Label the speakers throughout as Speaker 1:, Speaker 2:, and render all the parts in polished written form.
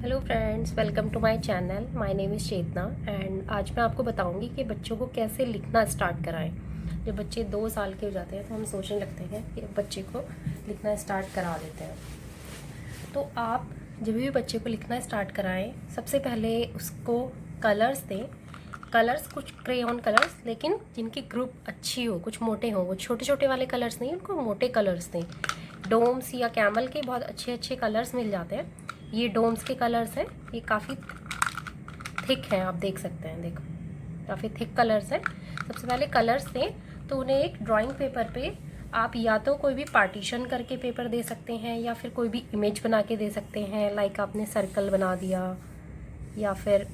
Speaker 1: Hello friends, welcome to my channel. My name is Chetna and आज मैं आपको बताऊंगी कि बच्चों को कैसे लिखना स्टार्ट कराएं। जब बच्चे 2 साल के हो जाते हैं तो हम सोचने लगते हैं कि बच्चे को लिखना स्टार्ट करा देते हैं। तो आप जब भी बच्चे को लिखना स्टार्ट कराएं, सबसे पहले उसको कलर्स दें। कलर्स कुछ क्रेयॉन कलर्स, लेकिन जिनकी ग्रुप अच्छी हो, कुछ मोटे हो। वो छोटे छोटे वाले कलर्स नहीं, उनको मोटे कलर्स दें। डोम्स या कैमल के बहुत अच्छे अच्छे कलर्स मिल जाते हैं। ये डोम्स के कलर्स हैं, ये काफ़ी थिक हैं, आप देख सकते हैं। देखो, काफ़ी थिक कलर्स हैं। सबसे पहले कलर्स दें तो उन्हें एक ड्राइंग पेपर पे आप या तो कोई भी पार्टीशन करके पेपर दे सकते हैं या फिर कोई भी इमेज बना के दे सकते हैं। लाइक आपने सर्कल बना दिया या फिर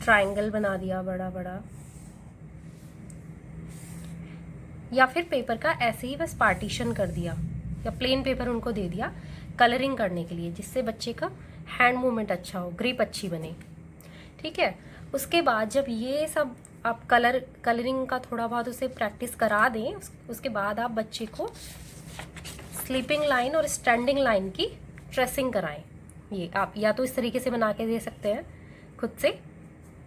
Speaker 1: ट्रायंगल बना दिया बड़ा बड़ा, या फिर पेपर का ऐसे ही बस पार्टीशन कर दिया या प्लेन पेपर उनको दे दिया कलरिंग करने के लिए, जिससे बच्चे का हैंड मूवमेंट अच्छा हो, ग्रिप अच्छी बने। ठीक है। उसके बाद जब ये सब आप कलरिंग का थोड़ा बहुत उसे प्रैक्टिस करा दें, उसके बाद आप बच्चे को स्लीपिंग लाइन और स्टैंडिंग लाइन की ट्रेसिंग कराएं। ये आप या तो इस तरीके से बना के दे सकते हैं खुद से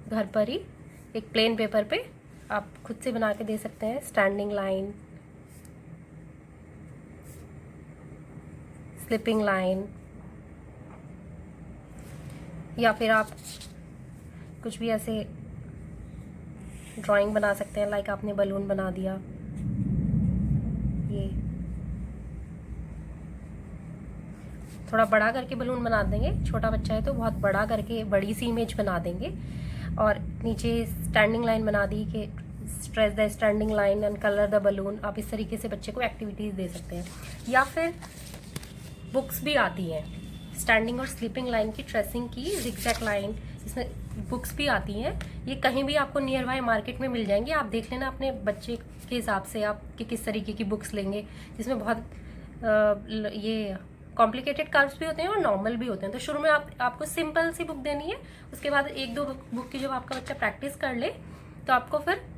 Speaker 1: घर पर ही, एक प्लेन पेपर पे आप खुद से बना के दे सकते हैं स्टैंडिंग लाइन, स्लीपिंग लाइन, या फिर आप कुछ भी ऐसे ड्राइंग बना सकते हैं। लाइक आपने बलून बना दिया, ये थोड़ा बड़ा करके बलून बना देंगे। छोटा बच्चा है तो बहुत बड़ा करके बड़ी सी इमेज बना देंगे, और नीचे स्टैंडिंग लाइन बना दी कि stress the standing line and colour the balloon. आप इस तरीके से बच्चे को एक्टिविटीज़ दे सकते हैं। या फिर बुक्स भी आती हैं स्टैंडिंग और स्लीपिंग लाइन की ट्रेसिंग की, जिगजैग लाइन, इसमें बुक्स भी आती हैं। ये कहीं भी आपको नियर बाय मार्केट में मिल जाएंगी। आप देख लेना अपने बच्चे के हिसाब से आप कि किस तरीके की बुक्स लेंगे, जिसमें बहुत ये कॉम्प्लिकेटेड कर्व्स भी होते हैं और नॉर्मल भी होते हैं। तो शुरू में आपको सिंपल सी बुक देनी है। उसके बाद एक दो बुक की जब आपका बच्चा प्रैक्टिस कर ले तो आपको फिर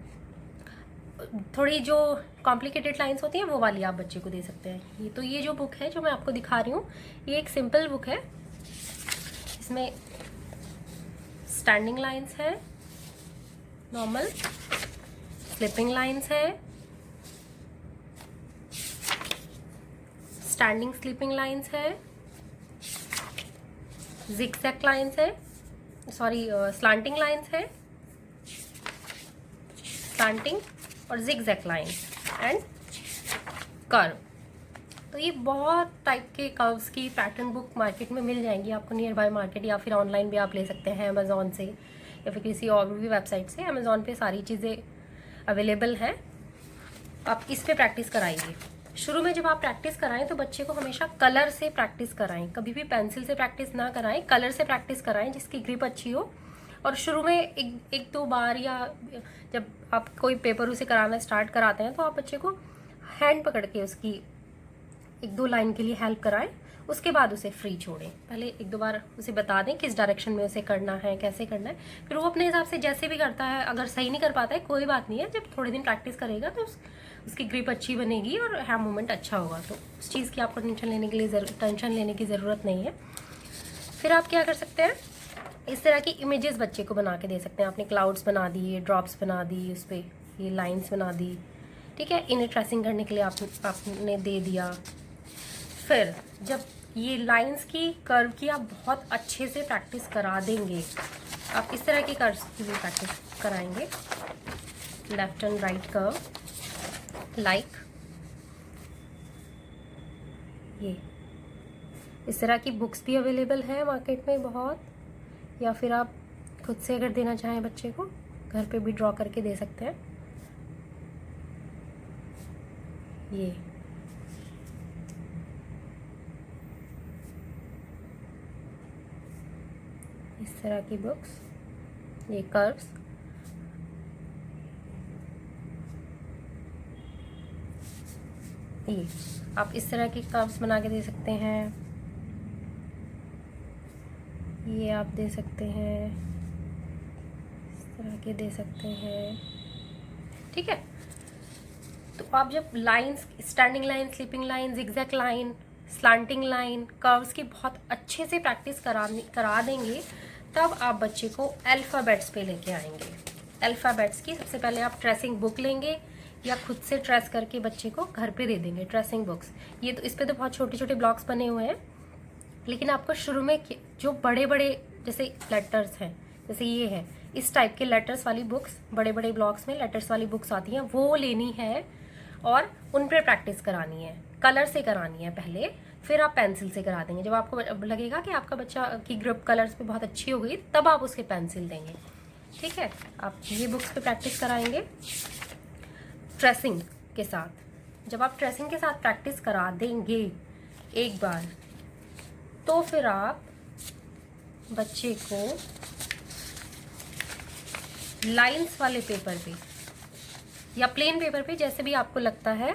Speaker 1: थोड़ी जो कॉम्प्लिकेटेड लाइंस होती हैं वो वाली आप बच्चे को दे सकते हैं। ये जो बुक है जो मैं आपको दिखा रही हूँ, ये एक सिंपल बुक है। इसमें स्टैंडिंग लाइंस है, नॉर्मल स्लिपिंग लाइंस है, स्टैंडिंग स्लीपिंग लाइंस है, जिगजैग लाइंस है, सॉरी स्लांटिंग लाइंस है, स्लांटिंग और जिगजैग लाइंस एंड कर्व। तो ये बहुत टाइप के कर्व्स की पैटर्न बुक मार्केट में मिल जाएंगी आपको नियर बाय मार्केट, या फिर ऑनलाइन भी आप ले सकते हैं अमेज़ॉन से या फिर किसी और भी वेबसाइट से। अमेज़ॉन पे सारी चीज़ें अवेलेबल हैं। आप इस पे प्रैक्टिस कराइए। शुरू में जब आप प्रैक्टिस कराएं तो बच्चे को हमेशा कलर से प्रैक्टिस कराएं, कभी भी पेंसिल से प्रैक्टिस ना कराएं, कलर से प्रैक्टिस कराएं जिसकी ग्रिप अच्छी हो। और शुरू में एक दो बार, या जब आप कोई पेपर उसे कराना स्टार्ट कराते हैं तो आप बच्चे को हैंड पकड़ के उसकी एक दो लाइन के लिए हेल्प कराएं। उसके बाद उसे फ्री छोड़ें। पहले एक दो बार उसे बता दें किस डायरेक्शन में उसे करना है, कैसे करना है, फिर वो अपने हिसाब से जैसे भी करता है। अगर सही नहीं कर पाता है कोई बात नहीं है, जब थोड़े दिन प्रैक्टिस करेगा तो उसकी ग्रिप अच्छी बनेगी और हैंड मूवमेंट अच्छा होगा। तो उस चीज़ की आपको टेंशन लेने की ज़रूरत नहीं है। फिर आप क्या कर सकते हैं, इस तरह की इमेजेस बच्चे को बना के दे सकते हैं। आपने क्लाउड्स बना दिए, ड्रॉप्स बना दी, उस पर ये लाइन्स बना दी। ठीक है, इन्हें ट्रेसिंग करने के लिए आपने दे दिया। फिर जब ये लाइंस की, कर्व की आप बहुत अच्छे से प्रैक्टिस करा देंगे, आप इस तरह की कर्व्स की भी प्रैक्टिस कराएंगे। Left and right curve, like ये इस तरह की बुक्स भी अवेलेबल है मार्केट में बहुत, या फिर आप खुद से अगर देना चाहें बच्चे को, घर पे भी ड्रॉ करके दे सकते हैं। ये इस तरह की बुक्स, ये कर्व्स, ये आप इस तरह की कर्व्स बना के दे सकते हैं। ये आप दे सकते हैं, इस तरह के दे सकते हैं। ठीक है। तो आप जब lines, standing line, sleeping line, zigzag line slanting line, curves की बहुत अच्छे से प्रैक्टिस करा देंगे, तब आप बच्चे को अल्फ़ाबेट्स पे लेके आएंगे। अल्फ़ाबेट्स की सबसे पहले आप ट्रेसिंग बुक लेंगे या खुद से ट्रेस करके बच्चे को घर पे दे देंगे ट्रेसिंग बुक्स। ये तो इस पे तो बहुत छोटे छोटे ब्लॉक्स बने हुए हैं, लेकिन आपको शुरू में जो बड़े बड़े जैसे लेटर्स हैं, जैसे ये है, इस टाइप के लेटर्स वाली बुक्स, बड़े बड़े ब्लॉक्स में लेटर्स वाली बुक्स आती हैं, वो लेनी है और उन पर प्रैक्टिस करानी है। कलर से करानी है पहले, फिर आप पेंसिल से करा देंगे। जब आपको लगेगा कि आपका बच्चा की ग्रिप कलर्स पे बहुत अच्छी हो गई, तब आप उसके पेंसिल देंगे। ठीक है, आप ये बुक्स पे प्रैक्टिस कराएंगे ट्रेसिंग के साथ। जब आप ट्रेसिंग के साथ प्रैक्टिस करा देंगे एक बार, तो फिर आप बच्चे को लाइंस वाले पेपर पे या प्लेन पेपर पे, जैसे भी आपको लगता है,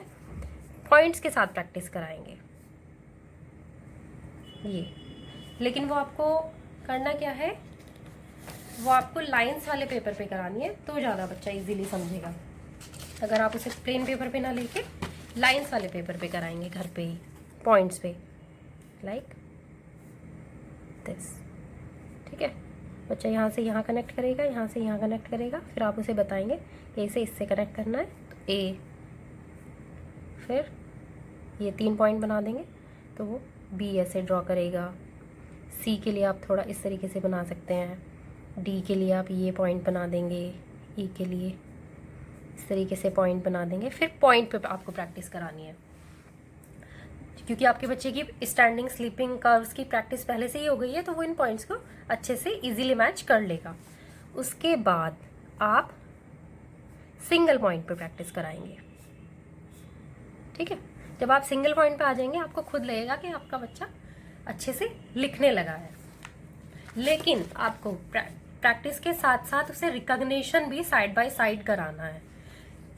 Speaker 1: पॉइंट्स के साथ प्रैक्टिस कराएंगे ये। लेकिन वो आपको करना क्या है, वो आपको लाइंस वाले पेपर पे करानी है, तो ज़्यादा बच्चा इजीली समझेगा। अगर आप उसे प्लेन पेपर पे ना लेके लाइंस वाले पेपर पे कराएंगे घर पे ही, पॉइंट्स पे, लाइक दिस। ठीक है, बच्चा यहाँ से यहाँ कनेक्ट करेगा, यहाँ से यहाँ कनेक्ट करेगा, फिर आप उसे बताएंगे ए से इससे कनेक्ट करना है, तो ए, फिर ये 3 पॉइंट बना देंगे, तो वो बी ऐसे ड्रॉ करेगा। सी के लिए आप थोड़ा इस तरीके से बना सकते हैं, डी के लिए आप ये पॉइंट बना देंगे, ई के लिए इस तरीके से पॉइंट बना देंगे। फिर पॉइंट पे आपको प्रैक्टिस करानी है, क्योंकि आपके बच्चे की स्टैंडिंग, स्लीपिंग, कर्व्स की प्रैक्टिस पहले से ही हो गई है, तो वो इन पॉइंट्स को अच्छे से इजीली मैच कर लेगा। उसके बाद आप सिंगल पॉइंट पे प्रैक्टिस कराएंगे। ठीक है, जब आप सिंगल पॉइंट पे आ जाएंगे, आपको खुद लगेगा कि आपका बच्चा अच्छे से लिखने लगा है। लेकिन आपको प्रैक्टिस के साथ साथ उसे रिकॉग्निशन भी साइड बाय साइड कराना है।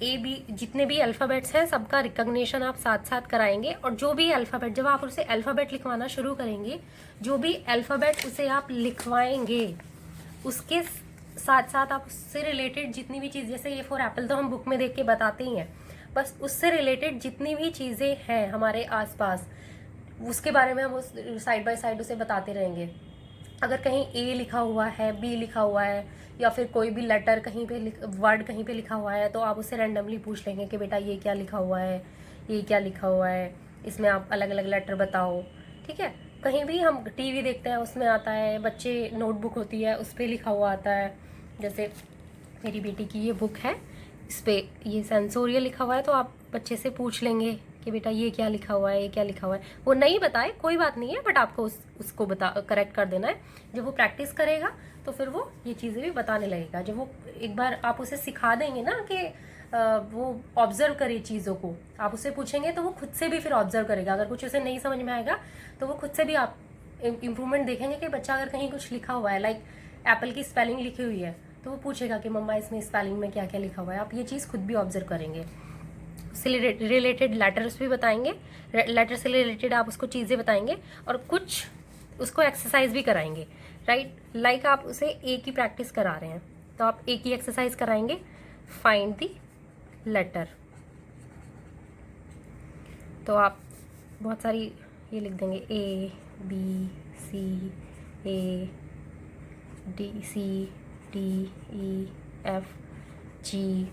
Speaker 1: ए बी जितने भी अल्फ़ाबेट्स हैं, सबका रिकॉग्निशन आप साथ साथ कराएंगे। और जो भी अल्फ़ाबेट, जब आप उसे अल्फ़ाबेट लिखवाना शुरू करेंगे, जो भी अल्फ़ाबेट उसे आप लिखवाएंगे, उसके साथ साथ आप उससे रिलेटेड जितनी भी चीज़, जैसे ए फॉर एप्पल तो हम बुक में देख के बताते ही हैं, बस उससे रिलेटेड जितनी भी चीज़ें हैं हमारे आसपास, उसके बारे में हम उस साइड बाय साइड उसे बताते रहेंगे। अगर कहीं ए लिखा हुआ है, बी लिखा हुआ है, या फिर कोई भी लेटर कहीं पे वर्ड कहीं पे लिखा हुआ है, तो आप उससे रैंडमली पूछ लेंगे कि बेटा ये क्या लिखा हुआ है, ये क्या लिखा हुआ है, इसमें आप अलग अलग लेटर बताओ। ठीक है, कहीं भी हम टीवी देखते हैं, उसमें आता है, बच्चे नोटबुक होती है, उस पर लिखा हुआ आता है। जैसे मेरी बेटी की ये बुक है, इस पर ये सेंसोरियल लिखा हुआ है, तो आप बच्चे से पूछ लेंगे कि बेटा ये क्या लिखा हुआ है, ये क्या लिखा हुआ है। वो नहीं बताए कोई बात नहीं है, बट आपको उसको करेक्ट कर देना है। जब वो प्रैक्टिस करेगा, तो फिर वो ये चीज़ें भी बताने लगेगा। जब वो एक बार आप उसे सिखा देंगे ना कि वो ऑब्जर्व करे चीज़ों को, आप उससे पूछेंगे तो वो खुद से भी फिर ऑब्जर्व करेगा। अगर कुछ उसे नहीं समझ में आएगा, तो वो खुद से भी आप इम्प्रूवमेंट देखेंगे कि बच्चा अगर कहीं कुछ लिखा हुआ है, लाइक एप्पल की स्पेलिंग लिखी हुई है, तो वो पूछेगा कि मम्मा इसमें स्पेलिंग में क्या क्या लिखा हुआ है। आप ये चीज़ खुद भी ऑब्जर्व करेंगे। उससे रिलेटेड लेटर्स भी बताएंगे, लेटर से रिलेटेड आप उसको चीज़ें बताएंगे, और कुछ उसको एक्सरसाइज भी कराएंगे। राइट, लाइक आप उसे ए की प्रैक्टिस करा रहे हैं, तो आप ए की एक्सरसाइज कराएंगे, फाइंड द लेटर। तो आप बहुत सारी ये लिख देंगे, A B C, A D, C D E F G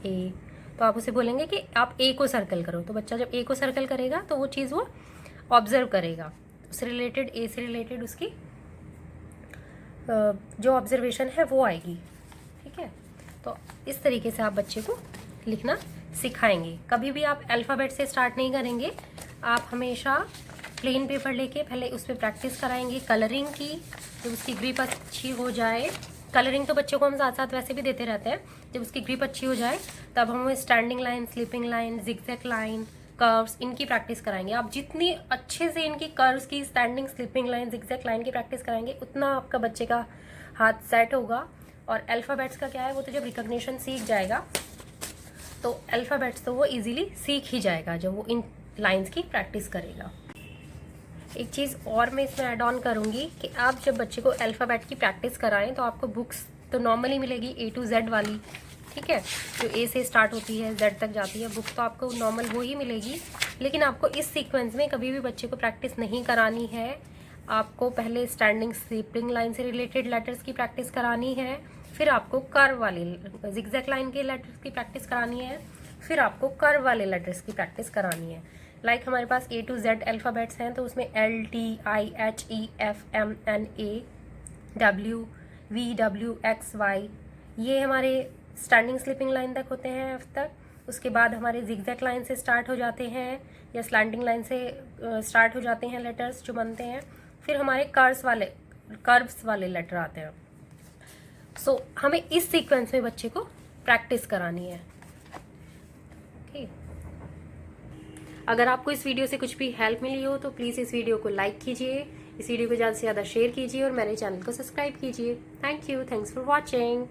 Speaker 1: A. तो आप उसे बोलेंगे कि आप ए को सर्कल करो। तो बच्चा जब ए को सर्कल करेगा, तो वो चीज़ वो ऑब्जर्व करेगा, उससे रिलेटेड, ए से रिलेटेड उसकी जो ऑब्जर्वेशन है वो आएगी। ठीक है, तो इस तरीके से आप बच्चे को लिखना सिखाएंगे। कभी भी आप अल्फ़ाबेट से स्टार्ट नहीं करेंगे, आप हमेशा प्लेन पेपर लेके पहले उस पर प्रैक्टिस कराएंगे कलरिंग की। जब उसकी ग्रिप अच्छी हो जाए, कलरिंग तो बच्चों को हम साथ साथ वैसे भी देते रहते हैं, जब उसकी ग्रिप अच्छी हो जाए, तब हम standing line, sleeping line, zigzag line, curves, इनकी प्रैक्टिस कराएंगे। आप जितनी अच्छे से इनकी कर्व्स की, standing, sleeping line, zigzag line की प्रैक्टिस कराएंगे, उतना आपका बच्चे का हाथ सेट होगा। और अल्फ़ाबेट्स का क्या है, वो तो जब रिकॉग्निशन सीख जाएगा, तो अल्फ़ाबेट्स तो वो इजीली सीख ही जाएगा जब वो इन लाइंस की प्रैक्टिस करेगा। एक चीज़ और मैं इसमें ऐड ऑन करूँगी कि आप जब बच्चे को अल्फ़ाबेट की प्रैक्टिस कराएं, तो आपको बुक्स तो नॉर्मली मिलेगी A to Z वाली, ठीक ठीक है, जो ए से स्टार्ट होती है जेड तक जाती है बुक, तो आपको नॉर्मल वो ही मिलेगी। लेकिन आपको इस सीक्वेंस में कभी भी बच्चे को प्रैक्टिस नहीं करानी है। आपको पहले स्टैंडिंग स्लीपिंग लाइन से रिलेटेड लेटर्स की प्रैक्टिस करानी है, फिर आपको कर्व वाले जिगजैग लाइन के लेटर्स की प्रैक्टिस करानी है, फिर आपको कर्व वाले लेटर्स की प्रैक्टिस करानी है। लाइक हमारे पास A to Z अल्फ़ाबेट्स हैं, तो उसमें LTIHEFMNAWVWXY ये हमारे स्टैंडिंग स्लीपिंग लाइन तक होते हैं F तक। उसके बाद हमारे जिगजैग लाइन से स्टार्ट हो जाते हैं या स्लैंटिंग लाइन से स्टार्ट हो जाते हैं लेटर्स जो बनते हैं। फिर हमारे कर्व्स वाले लेटर आते हैं। सो हमें इस सीक्वेंस में बच्चे को प्रैक्टिस करानी है। ओके, अगर आपको इस वीडियो से कुछ भी हेल्प मिली हो तो प्लीज़ इस वीडियो को लाइक कीजिए, इस वीडियो को ज़्यादा से ज़्यादा शेयर कीजिए और मेरे चैनल को सब्सक्राइब कीजिए। Thank you, thanks for watching.